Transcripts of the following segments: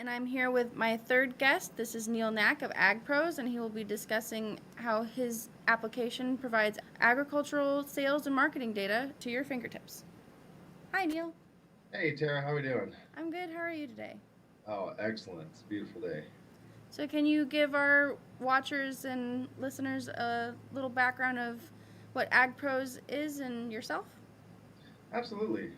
And I'm here with my third guest. This is Knaak of AgProz, and he will be discussing how his application provides agricultural sales and marketing data to your fingertips. Hi, Neil. Hey Tara, how we doing? I'm good. How are you today? Oh, excellent. It's a beautiful day. So, can you give our watchers and listeners a little background of what AgProz is and yourself? Absolutely.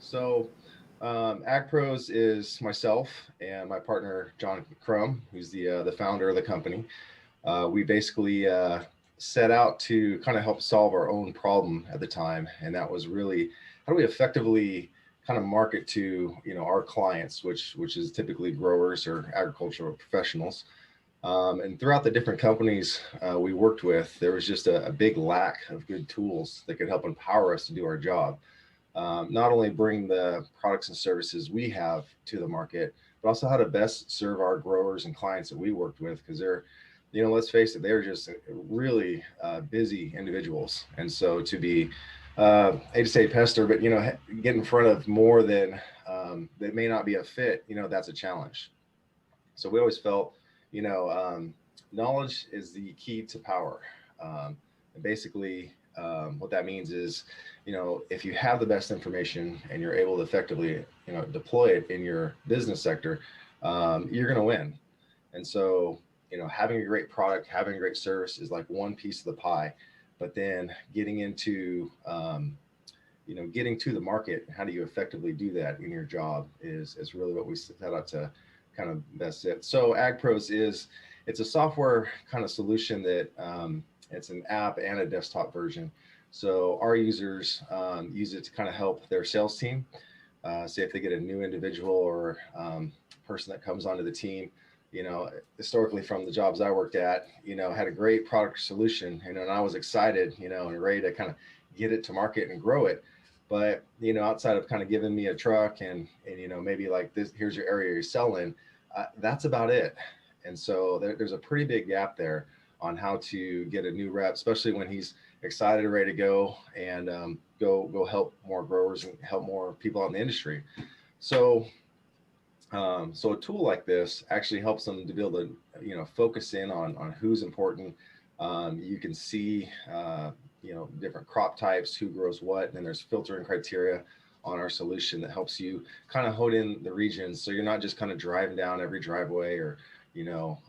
AgPros is myself and my partner John Crum, who's the founder of the company. We basically set out to kind of help solve our own problem at the time, and that was really how do we effectively kind of market to our clients, which is typically growers or agricultural professionals. And throughout the different companies we worked with, there was just a big lack of good tools that could help empower us to do our job. Not only bring the products and services we have to the market, but also how to best serve our growers and clients that we worked with, because let's face it, they're just really busy individuals. And so to be, I hate to say pester, but get in front of more than that may not be a fit, that's a challenge. So we always felt, you know, knowledge is the key to power. And basically, what that means is, if you have the best information and you're able to effectively, deploy it in your business sector, you're going to win. And so, having a great product, having a great service is like one piece of the pie, but then getting to the market, how do you effectively do that in your job is really what we set out to kind of best it. So AgPros it's a software kind of solution that it's an app and a desktop version. So our users use it to kind of help their sales team. Say if they get a new individual or person that comes onto the team, historically from the jobs I worked at, had a great product solution, and I was excited, and ready to kind of get it to market and grow it. But outside of kind of giving me a truck and maybe like this, here's your area you're selling, that's about it. And so there's a pretty big gap there on how to get a new rep, especially when he's excited and ready to go and go help more growers and help more people out in the industry. So so a tool like this actually helps them to be able to focus in on who's important. You can see different crop types, who grows what, and then there's filtering criteria on our solution that helps you kind of hone in the regions, so you're not just kind of driving down every driveway or you know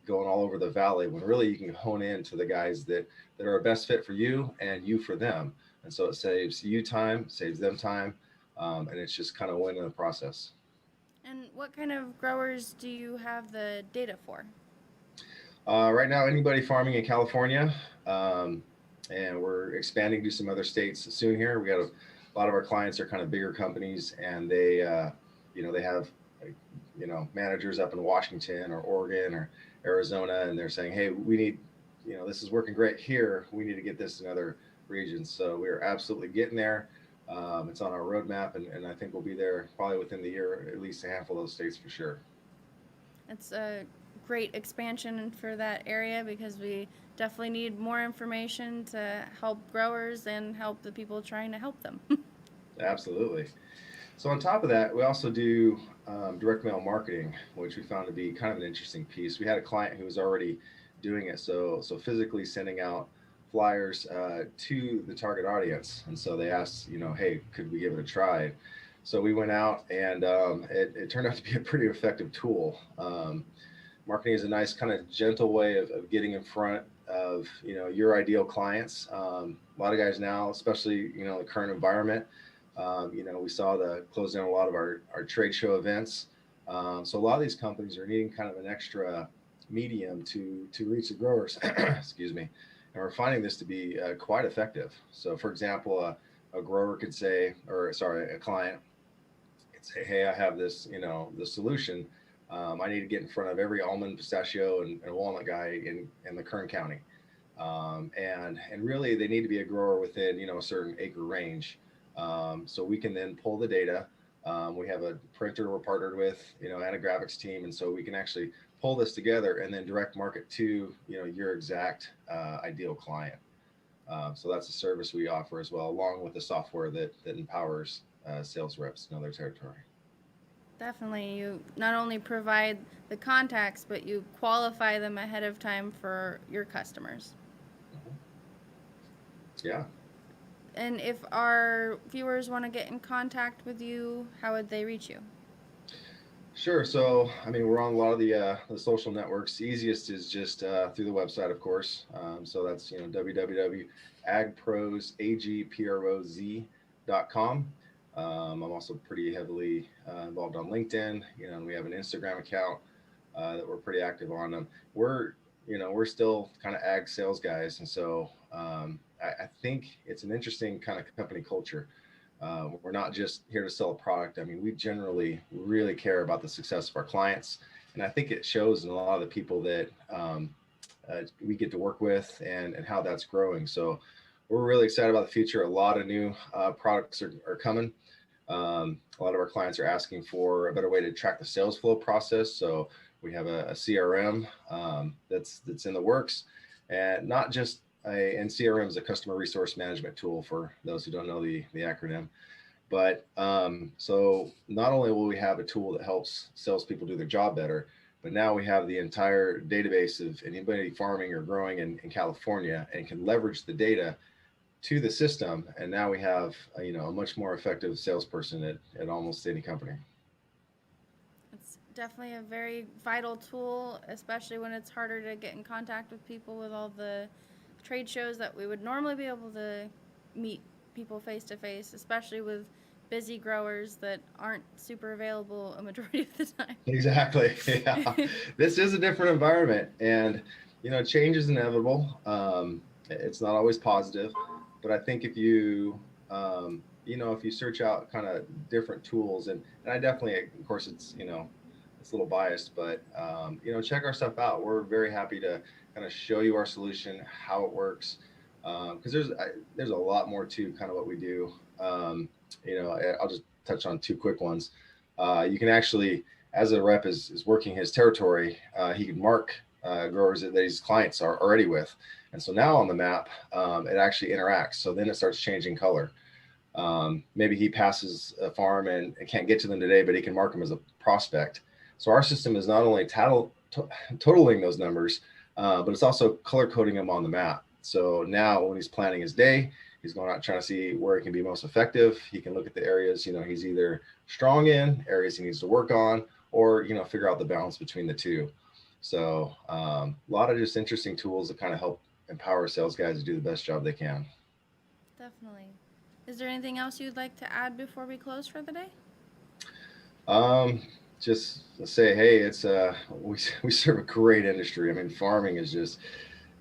going all over the valley, when really you can hone in to the guys that are a best fit for you and you for them. And so it saves you time, saves them time, and it's just kind of win in the process. And what kind of growers do you have the data for? Right now, anybody farming in California, and we're expanding to some other states soon. Here, we got a lot of our clients are kind of bigger companies, and they have managers up in Washington or Oregon or Arizona, and they're saying, hey, we need, this is working great here. We need to get this in other regions. So we are absolutely getting there. It's on our roadmap, and I think we'll be there probably within the year, at least a handful of those states for sure. It's a great expansion for that area because we definitely need more information to help growers and help the people trying to help them. Absolutely. So on top of that, we also do direct mail marketing, which we found to be kind of an interesting piece. We had a client who was already doing it, so physically sending out flyers to the target audience, and so they asked, hey, could we give it a try? So we went out, and it turned out to be a pretty effective tool. Marketing is a nice kind of gentle way of getting in front of your ideal clients. A lot of guys now, especially the current environment, we saw the close down a lot of our trade show events. So a lot of these companies are needing kind of an extra medium to reach the growers. Excuse me. And we're finding this to be quite effective. So, for example, a grower could say, or sorry, a client could say, hey, I have this, the solution. I need to get in front of every almond, pistachio, and walnut guy in the Kern County. And really, they need to be a grower within a certain acre range. So we can then pull the data. We have a printer we're partnered with, and a graphics team, and so we can actually pull this together and then direct market to your exact ideal client. So that's a service we offer as well, along with the software that empowers sales reps in other territory. Definitely. You not only provide the contacts, but you qualify them ahead of time for your customers. Mhm. Yeah. And if our viewers want to get in contact with you, how would they reach you? Sure. So, I mean, we're on a lot of the social networks. Easiest is just through the website, of course. So that's www.agproz.com. I'm also pretty heavily involved on LinkedIn. And we have an Instagram account that we're pretty active on. We're we're still kind of ag sales guys, and so I think it's an interesting kind of company culture. We're not just here to sell a product. I mean, we generally really care about the success of our clients, and I think it shows in a lot of the people that we get to work with and how that's growing. So we're really excited about the future. A lot of new products are coming. A lot of our clients are asking for a better way to track the sales flow process. So we have a CRM that's in the works, and not just and CRM is a customer resource management tool for those who don't know the acronym. But so not only will we have a tool that helps salespeople do their job better, but now we have the entire database of anybody farming or growing in California and can leverage the data to the system. And now we have a much more effective salesperson at almost any company. It's definitely a very vital tool, especially when it's harder to get in contact with people with all the trade shows that we would normally be able to meet people face to face, especially with busy growers that aren't super available a majority of the time. Exactly. Yeah. This is a different environment, and change is inevitable. It's not always positive, but I think if you search out kind of different tools, and I definitely, of course, it's a little biased, but check our stuff out. We're very happy to kind of show you our solution, how it works, because there's a lot more to kind of what we do. I'll just touch on two quick ones. You can actually, as a rep is working his territory, he can mark growers that his clients are already with. And so now on the map, it actually interacts. So then it starts changing color. Maybe he passes a farm and can't get to them today, but he can mark them as a prospect. So our system is not only totaling those numbers, but it's also color coding them on the map. So now when he's planning his day, he's going out trying to see where he can be most effective. He can look at the areas, he's either strong in, areas he needs to work on, or, figure out the balance between the two. So a lot of just interesting tools that kind of help empower sales guys to do the best job they can. Definitely. Is there anything else you'd like to add before we close for the day? Um, just say, hey, we serve a great industry. I mean, farming is just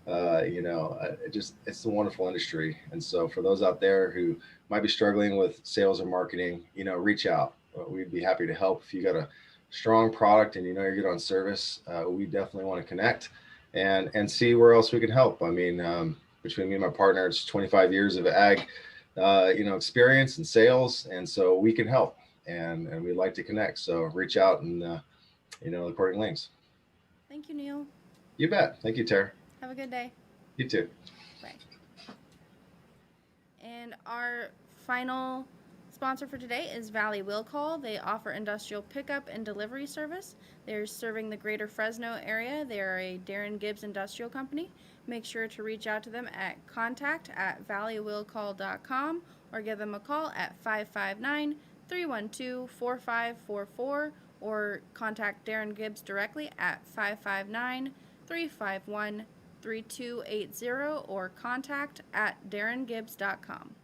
it's a wonderful industry. And so for those out there who might be struggling with sales or marketing, reach out. We'd be happy to help. If you got a strong product and you're good on service, we definitely want to connect and see where else we can help. I mean, between me and my partner, it's 25 years of ag, experience and sales, and so we can help, and we'd like to connect. So reach out and according links. Thank you, Neil. You bet. Thank you, Tara. Have a good day. You too. Bye. And our final sponsor for today is Valley Will Call. They offer industrial pickup and delivery service. They're serving the greater Fresno area. They are a Darren Gibbs industrial company. Make sure to reach out to them at contact@valleywillcall.com or give them a call at 559-312-4544 or contact Darren Gibbs directly at 559-351-3280 or contact@darrengibbs.com.